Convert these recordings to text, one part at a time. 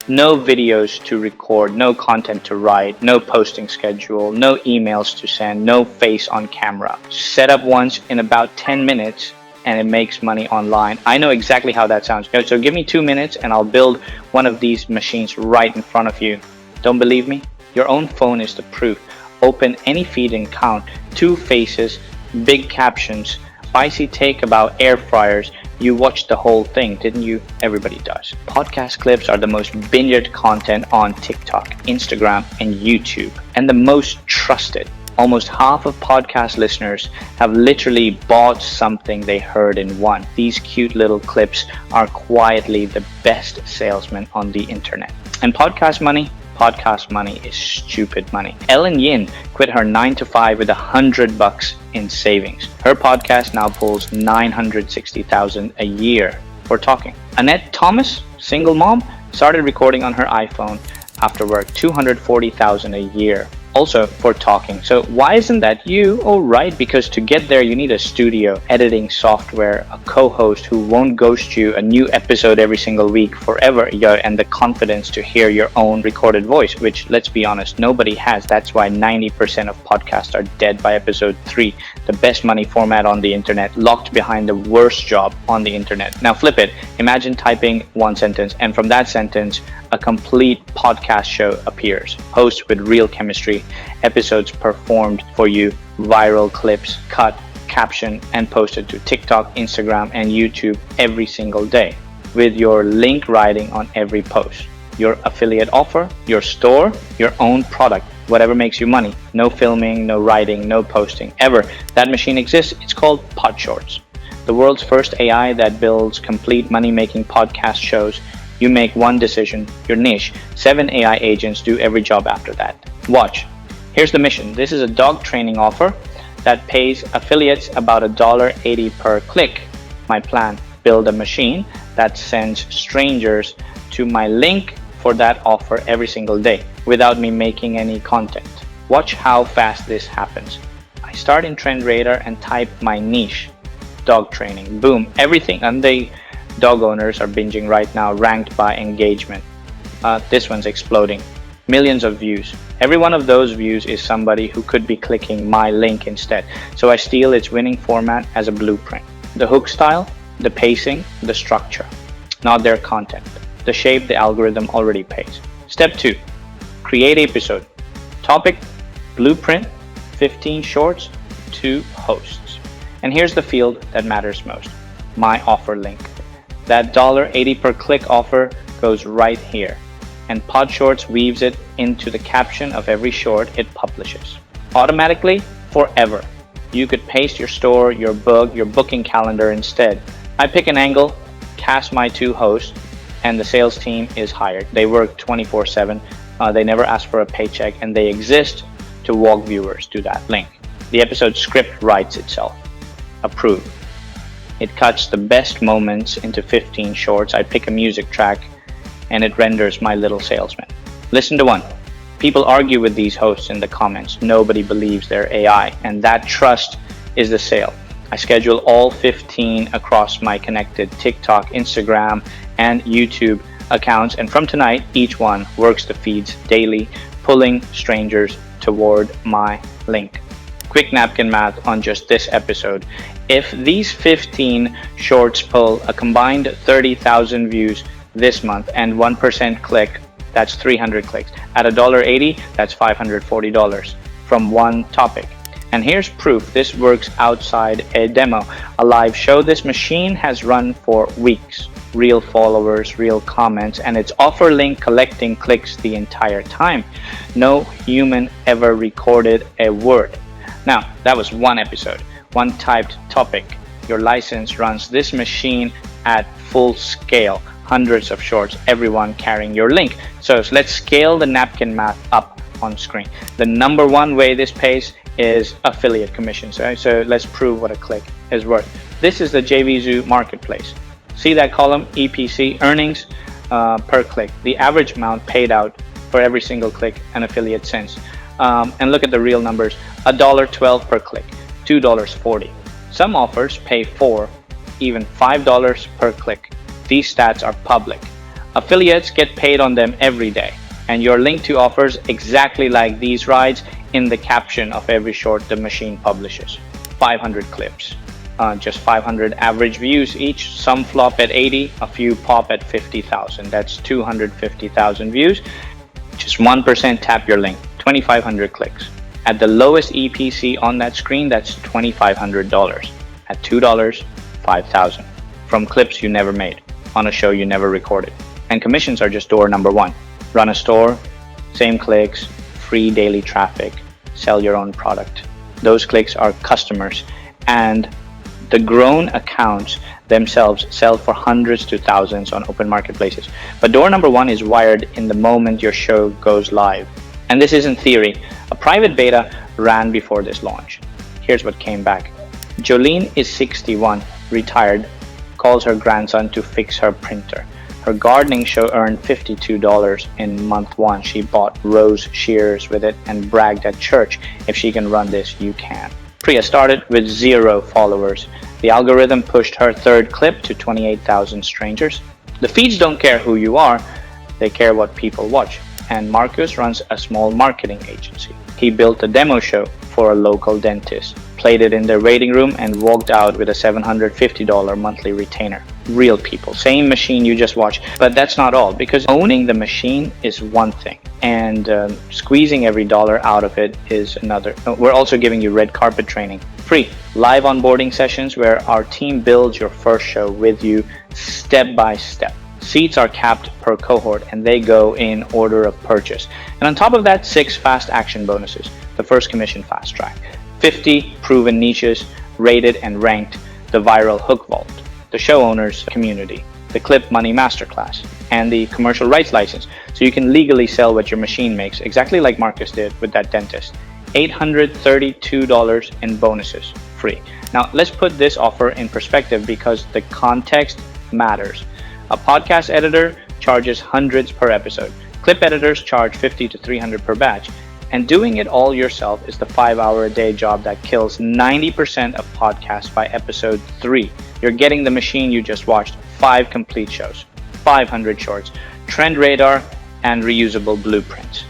No videos to record, no content to write, no posting schedule, no emails to send, no face on camera. Set up once in about 10 minutes and it makes money online. I know exactly how that sounds. So give me 2 minutes and I'll build one of these machines right in front of you. Don't believe me? Your own phone is the proof. Open any feed and count. 2 faces, big captions, spicy take about air fryers. You watched the whole thing, didn't you? Everybody does. Podcast clips are the most binged content on TikTok, Instagram, and YouTube, and the most trusted. Almost half of podcast listeners have literally bought something they heard in one. These cute little clips are quietly the best salesmen on the internet. And podcast money is stupid money. Ellen Yin quit her 9-to-5 with $100 in savings. Her podcast now pulls $960,000 a year for talking. Annette Thomas, single mom, started recording on her iPhone after work, $240,000 a year. Also for talking. So why isn't that you? Oh, right, because to get there you need a studio, editing software, a co-host who won't ghost you, a new episode every single week forever, and the confidence to hear your own recorded voice, which, let's be honest, nobody has. That's why 90% of podcasts are dead by episode 3. The best money format on the internet, locked behind the worst job on the internet. Now flip it. Imagine typing one sentence, and from that sentence, a complete podcast show appears. Hosts with real chemistry, episodes performed for you, viral clips cut, captioned, and posted to TikTok, Instagram, and YouTube every single day, with your link writing on every post. Your affiliate offer, your store, your own product, whatever makes you money. No filming, no writing, no posting, ever. That machine exists. It's called PodShorts. The world's first AI that builds complete money-making podcast shows. You make one decision, your niche. 7 AI agents do every job after that. Watch. Here's the mission. This is a dog training offer that pays affiliates about $1.80 per click. My plan, build a machine that sends strangers to my link for that offer every single day without me making any content. Watch how fast this happens. I start in Trend Radar and type my niche, dog training. Boom, everything. And the dog owners are binging right now, ranked by engagement. This one's exploding. Millions of views. Every one of those views is somebody who could be clicking my link instead. So I steal its winning format as a blueprint. The hook style, the pacing, the structure, not their content. The shape the algorithm already pays. Step 2, create episode. Topic, blueprint, 15 shorts, 2 hosts. And here's the field that matters most, my offer link. That $1.80 per click offer goes right here. And PodShorts weaves it into the caption of every short it publishes. Automatically, forever. You could paste your store, your book, your booking calendar instead. I pick an angle, cast my 2 hosts, and the sales team is hired. They work 24/7. They never ask for a paycheck, and they exist to walk viewers to that link. The episode script writes itself. Approved. It cuts the best moments into 15 shorts. I pick a music track, and it renders my little salesman. Listen to one. People argue with these hosts in the comments. Nobody believes they're AI, and that trust is the sale. I schedule all 15 across my connected TikTok, Instagram, and YouTube accounts, and from tonight, each one works the feeds daily, pulling strangers toward my link. Quick napkin math on just this episode. If these 15 shorts pull a combined 30,000 views this month and 1% click, that's 300 clicks. At $1.80, that's $540 from one topic. And here's proof this works outside a demo, a live show. This machine has run for weeks. Real followers, real comments, and it's offer link collecting clicks the entire time. No human ever recorded a word. Now, that was one episode, one typed topic. Your license runs this machine at full scale, hundreds of shorts, everyone carrying your link. So let's scale the napkin math up on screen. The number one way this pays is affiliate commissions. Right? So let's prove what a click is worth. This is the JVZoo marketplace. See that column, EPC, earnings per click, the average amount paid out for every single click an affiliate sends. And look at the real numbers, $1.12 per click, $2.40. Some offers pay $4, even $5 per click. These stats are public. Affiliates get paid on them every day, and your link to offers exactly like these rides in the caption of every short the machine publishes. 500 clips, just 500 average views each. Some flop at 80, a few pop at 50,000. That's 250,000 views. Just 1% tap your link, 2,500 clicks. At the lowest EPC on that screen, that's $2,500. At $2, 5,000 from clips you never made on a show you never recorded. And commissions are just door number one. Run a store, same clicks, free daily traffic, sell your own product. Those clicks are customers, and the grown accounts themselves sell for hundreds to thousands on open marketplaces. But door number one is wired in the moment your show goes live. And this isn't theory. A private beta ran before this launch. Here's what came back. Jolene is 61, retired, calls her grandson to fix her printer. Her gardening show earned $52 in month one. She bought rose shears with it and bragged at church, if she can run this, you can. Priya started with 0 followers. The algorithm pushed her third clip to 28,000 strangers. The feeds don't care who you are, they care what people watch. And Marcus runs a small marketing agency. He built a demo show for a local dentist, played it in their waiting room, and walked out with a $750 monthly retainer. Real people, same machine you just watched. But that's not all, because owning the machine is one thing, and squeezing every dollar out of it is another. We're also giving you red carpet training, free live onboarding sessions where our team builds your first show with you step by step. Seats are capped per cohort, and they go in order of purchase. And on top of that, 6 fast action bonuses. The first commission fast track, 50 proven niches, rated and ranked, the viral hook vault, the show owners community, the clip money masterclass, and the commercial rights license, so you can legally sell what your machine makes, exactly like Marcus did with that dentist. $832 in bonuses, free. Now let's put this offer in perspective, because the context matters. A podcast editor charges hundreds per episode. Clip editors charge 50 to 300 per batch. And doing it all yourself is the 5-hour-a-day job that kills 90% of podcasts by episode 3. You're getting the machine you just watched, 5 complete shows, 500 shorts, trend radar, and reusable blueprints,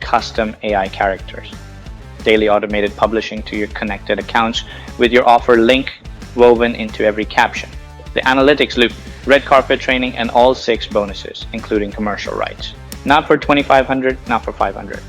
custom AI characters, daily automated publishing to your connected accounts with your offer link woven into every caption, the analytics loop, red carpet training, and all 6 bonuses, including commercial rights. Not for $2,500, not for $500.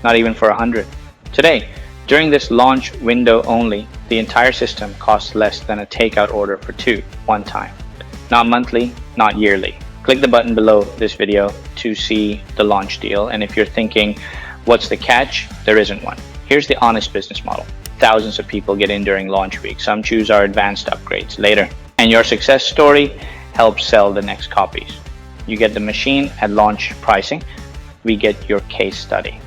Not even for 100. Today, during this launch window only, the entire system costs less than a takeout order for 2, one time. Not monthly, not yearly. Click the button below this video to see the launch deal. And if you're thinking, what's the catch? There isn't one. Here's the honest business model. Thousands of people get in during launch week. Some choose our advanced upgrades later. And your success story helps sell the next copies. You get the machine at launch pricing. We get your case study.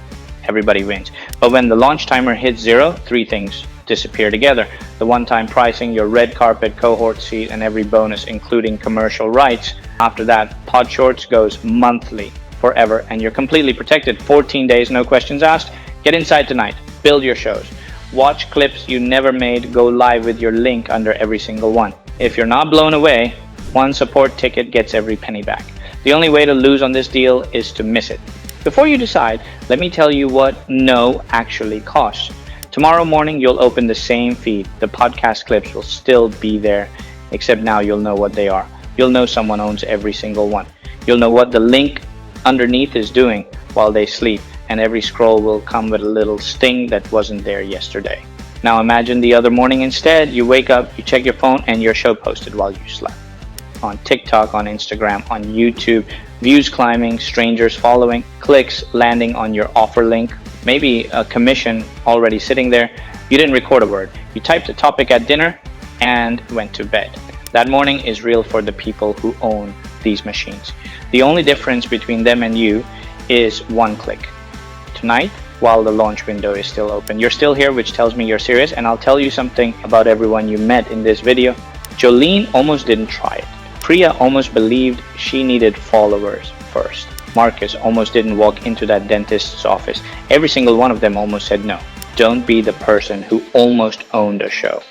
Everybody wins. But when the launch timer hits 0, 3 things disappear together. The one-time pricing, your red carpet cohort seat, and every bonus, including commercial rights. After that, PodShorts goes monthly, forever, and you're completely protected. 14 days, no questions asked. Get inside tonight. Build your shows. Watch clips you never made go live with your link under every single one. If you're not blown away, one support ticket gets every penny back. The only way to lose on this deal is to miss it. Before you decide, let me tell you what no actually costs. Tomorrow morning, you'll open the same feed. The podcast clips will still be there, except now you'll know what they are. You'll know someone owns every single one. You'll know what the link underneath is doing while they sleep, and every scroll will come with a little sting that wasn't there yesterday. Now imagine the other morning instead. You wake up, you check your phone, and your show posted while you slept. On TikTok, on Instagram, on YouTube, views climbing, strangers following, clicks landing on your offer link, maybe a commission already sitting there. You didn't record a word. You typed a topic at dinner and went to bed. That morning is real for the people who own these machines. The only difference between them and you is one click. Tonight, while the launch window is still open, you're still here, which tells me you're serious, and I'll tell you something about everyone you met in this video. Jolene almost didn't try it. Priya almost believed she needed followers first. Marcus almost didn't walk into that dentist's office. Every single one of them almost said no. Don't be the person who almost owned a show.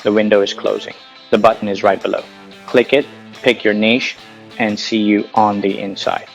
The window is closing. The button is right below. Click it, pick your niche, and see you on the inside.